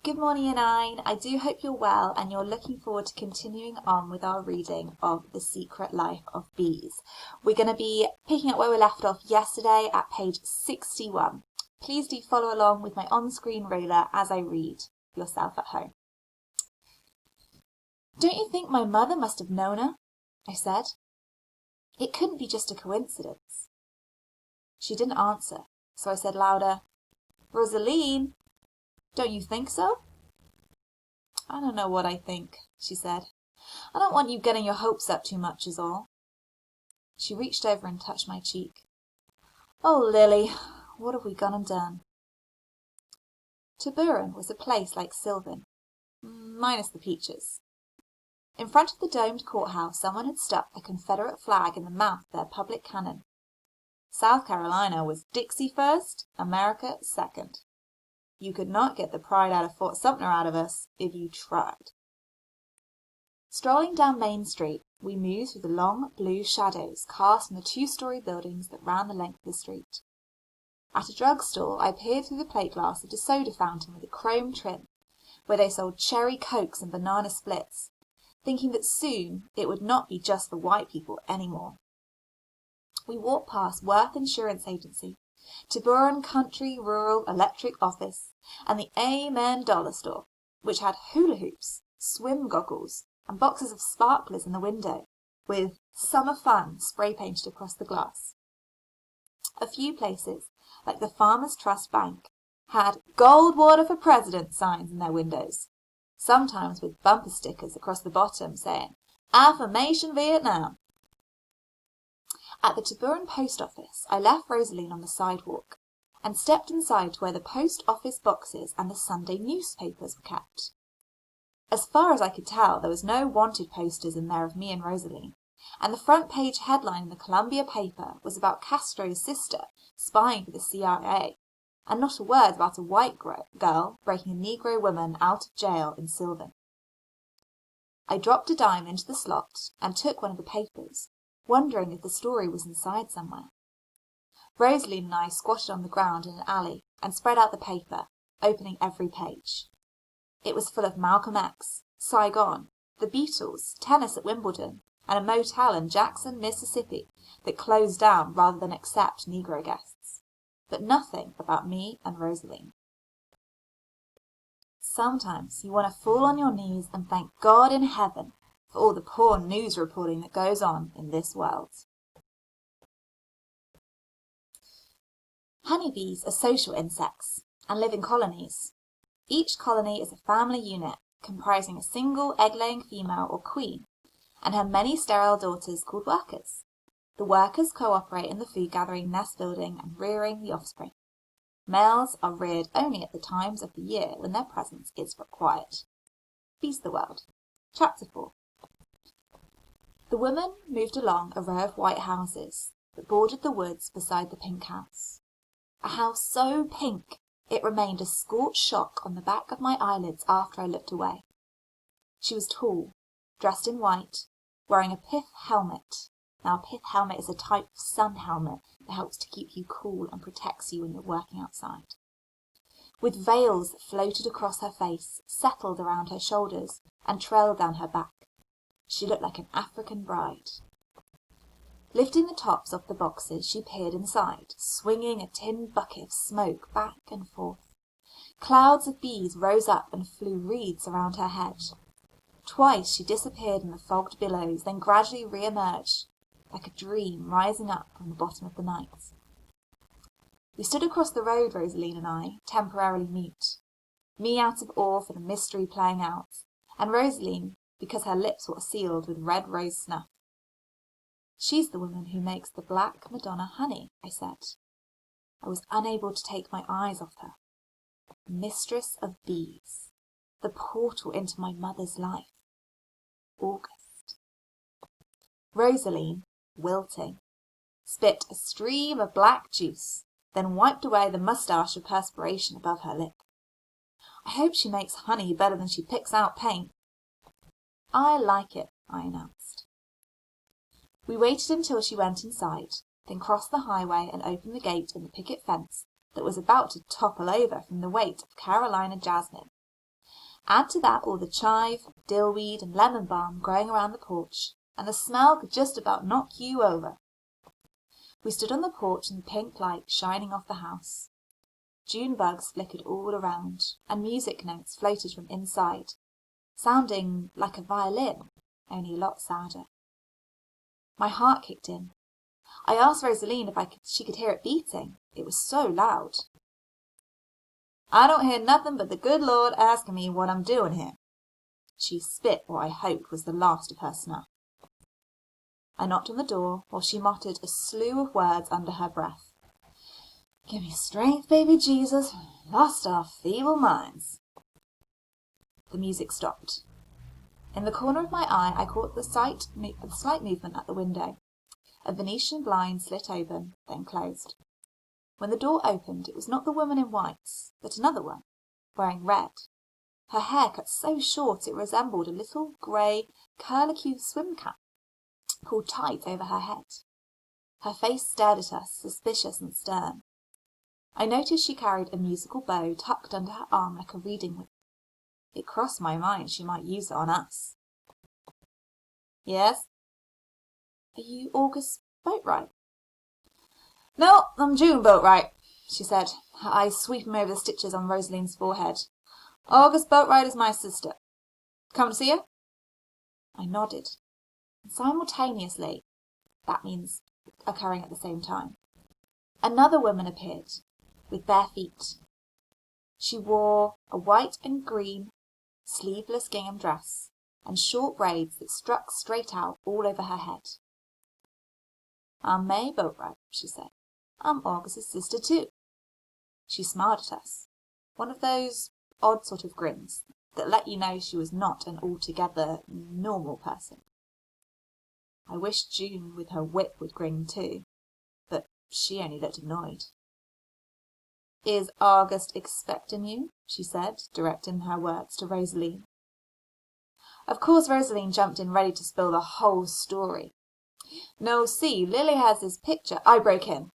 Good morning, Year 9. I do hope you're well and you're looking forward to continuing on with our reading of The Secret Life of Bees. We're going to be picking up where we left off yesterday at page 61. Please do follow along with my on-screen ruler as I read yourself at home. Don't you think my mother must have known her? I said. It couldn't be just a coincidence. She didn't answer, so I said louder, Rosaline, don't you think so? I don't know what I think, she said. I don't want you getting your hopes up too much is all. She reached over and touched my cheek. Oh, Lily, what have we gone and done? Tiburon was a place like Sylvan, minus the peaches. In front of the domed courthouse, someone had stuck a Confederate flag in the mouth of their public cannon. South Carolina was Dixie first, America second. You could not get the pride out of Fort Sumter out of us if you tried. Strolling down Main Street, we moved through the long blue shadows cast in the two-story buildings that ran the length of the street. At a drugstore, I peered through the plate glass at a soda fountain with a chrome trim, where they sold cherry cokes and banana splits, thinking that soon it would not be just for white people anymore. We walked past Worth Insurance Agency, Tiburon Country Rural Electric Office, and the Amen Dollar Store, which had hula hoops, swim goggles, and boxes of sparklers in the window, with Summer Fun spray painted across the glass. A few places, like the Farmers Trust Bank, had Goldwater for President signs in their windows, sometimes with bumper stickers across the bottom saying, Affirmation Vietnam. At the Tiburon post office, I left Rosaline on the sidewalk and stepped inside to where the post office boxes and the Sunday newspapers were kept. As far as I could tell, there was no wanted posters in there of me and Rosaline, and the front page headline in the Columbia paper was about Castro's sister spying for the CIA, and not a word about a white girl breaking a Negro woman out of jail in Sylvan. I dropped a dime into the slot and took one of the papers, wondering if the story was inside somewhere. Rosaline and I squatted on the ground in an alley and spread out the paper, opening every page. It was full of Malcolm X, Saigon, the Beatles, tennis at Wimbledon, and a motel in Jackson, Mississippi that closed down rather than accept Negro guests, but nothing about me and Rosaline. Sometimes you want to fall on your knees and thank God in heaven for all the poor news reporting that goes on in this world. Honeybees are social insects and live in colonies. Each colony is a family unit comprising a single egg-laying female or queen and her many sterile daughters called workers. The workers cooperate in the food gathering, nest building, and rearing the offspring. Males are reared only at the times of the year when their presence is required. Bees the World. Chapter 4. The woman moved along a row of white houses that bordered the woods beside the pink house. A house so pink it remained a scorched shock on the back of my eyelids after I looked away. She was tall, dressed in white, wearing a pith helmet. Now, a pith helmet is a type of sun helmet that helps to keep you cool and protects you when you're working outside. With veils that floated across her face, settled around her shoulders, and trailed down her back. She looked like an African bride. Lifting the tops off the boxes, she peered inside, swinging a tin bucket of smoke back and forth. Clouds of bees rose up and flew wreaths around her head. Twice she disappeared in the fogged billows, then gradually re-emerged, like a dream rising up from the bottom of the night. We stood across the road, Rosaline and I, temporarily mute. Me out of awe for the mystery playing out, and Rosaline because her lips were sealed with red rose snuff. She's the woman who makes the black Madonna honey, I said. I was unable to take my eyes off her. Mistress of bees, the portal into my mother's life. August. Rosaline, wilting, spit a stream of black juice, then wiped away the moustache of perspiration above her lip. I hope she makes honey better than she picks out paint. I like it, I announced. We waited until she went inside, then crossed the highway and opened the gate in the picket fence that was about to topple over from the weight of Carolina jasmine. Add to that all the chive, dillweed, and lemon balm growing around the porch, and the smell could just about knock you over. We stood on the porch in the pink light shining off the house. June bugs flickered all around, and music notes floated from inside, sounding like a violin, only a lot sadder. My heart kicked in. I asked Rosaline if she could hear it beating. It was so loud. "I don't hear nothing but the good Lord asking me what I'm doing here." She spit what I hoped was the last of her snuff. I knocked on the door while she muttered a slew of words under her breath. "Give me strength, baby Jesus, lost our feeble minds." The music stopped. In the corner of my eye I caught the slight movement at the window. A Venetian blind slit open, then closed. When the door opened, it was not the woman in white, but another one, wearing red. Her hair cut so short it resembled a little grey curlicue swim cap, pulled tight over her head. Her face stared at us, suspicious and stern. I noticed she carried a musical bow tucked under her arm like a reading whip. It crossed my mind she might use it on us. "Yes?" "Are you August Boatwright?" "No, I'm June Boatwright," she said, her eyes sweeping over the stitches on Rosaline's forehead. "August Boatwright is my sister. Come to see her?" I nodded, and simultaneously, that means occurring at the same time, another woman appeared, with bare feet. She wore a white and green sleeveless gingham dress, and short braids that struck straight out all over her head. "I'm May Boatwright," she said. "I'm August's sister too." She smiled at us, one of those odd sort of grins that let you know she was not an altogether normal person. I wished June with her whip would grin too, but she only looked annoyed. "Is August expecting you?" she said, directing her words to Rosaline. Of course Rosaline jumped in ready to spill the whole story. "No, see, Lily has this picture." I broke in.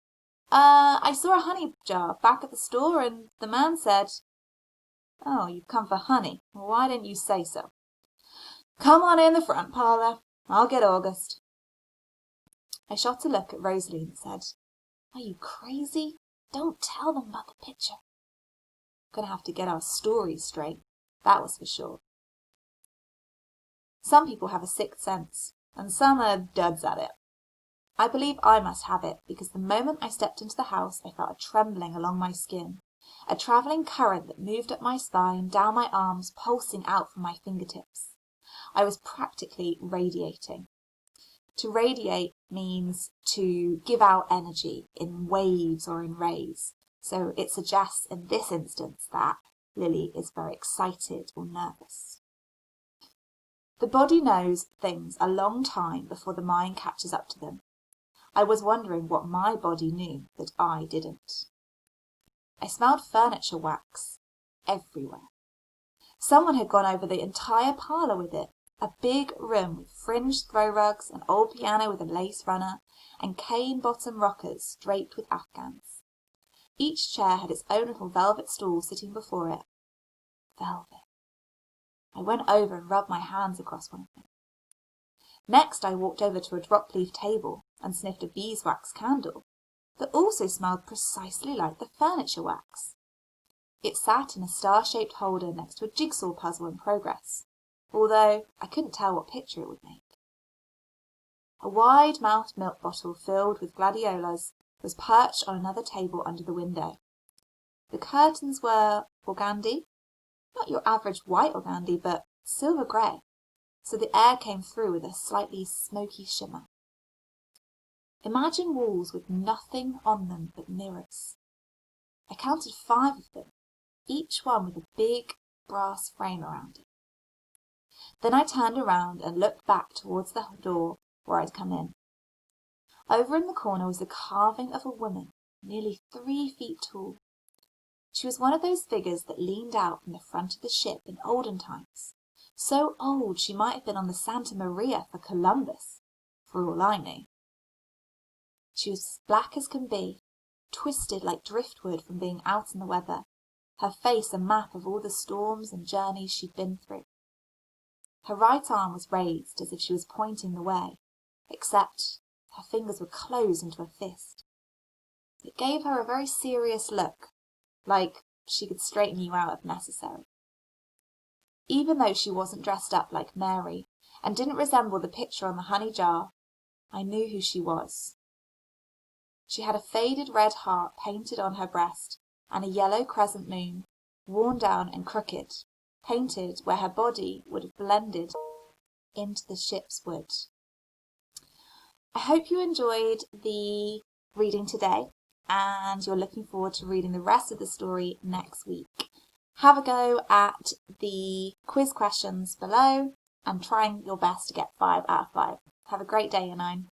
I saw a honey jar back at the store, and the man said—" "Oh, you've come for honey. Well, why didn't you say so?" "Come on in the front parlour. I'll get August." I shot a look at Rosaline and said, "Are you crazy? Don't tell them about the picture." Gonna have to get our stories straight, that was for sure. Some people have a sixth sense, and some are duds at it. I believe I must have it, because the moment I stepped into the house I felt a trembling along my skin, a travelling current that moved up my spine, down my arms, pulsing out from my fingertips. I was practically radiating. To radiate means to give out energy in waves or in rays, so it suggests in this instance that Lily is very excited or nervous. The body knows things a long time before the mind catches up to them. I was wondering what my body knew that I didn't. I smelled furniture wax everywhere. Someone had gone over the entire parlour with it. A big room with fringed throw rugs, an old piano with a lace runner, and cane-bottom rockers draped with afghans. Each chair had its own little velvet stool sitting before it. Velvet. I went over and rubbed my hands across one of them. Next I walked over to a drop-leaf table and sniffed a beeswax candle that also smelled precisely like the furniture wax. It sat in a star-shaped holder next to a jigsaw puzzle in progress, although I couldn't tell what picture it would make. A wide-mouthed milk bottle filled with gladiolas was perched on another table under the window. The curtains were organdy, not your average white organdy, but silver grey, so the air came through with a slightly smoky shimmer. Imagine walls with nothing on them but mirrors. I counted 5 of them, each one with a big brass frame around it. Then I turned around and looked back towards the door where I'd come in. Over in the corner was the carving of a woman, nearly 3 feet tall. She was one of those figures that leaned out from the front of the ship in olden times, so old she might have been on the Santa Maria for Columbus, for all I knew. She was as black as can be, twisted like driftwood from being out in the weather, her face a map of all the storms and journeys she'd been through. Her right arm was raised as if she was pointing the way, except her fingers were closed into a fist. It gave her a very serious look, like she could straighten you out if necessary. Even though she wasn't dressed up like Mary and didn't resemble the picture on the honey jar, I knew who she was. She had a faded red heart painted on her breast and a yellow crescent moon, worn down and crooked, painted where her body would have blended into the ship's wood. I hope you enjoyed the reading today and you're looking forward to reading the rest of the story next week. Have a go at the quiz questions below and trying your best to get 5 out of 5. Have a great day, Year 9.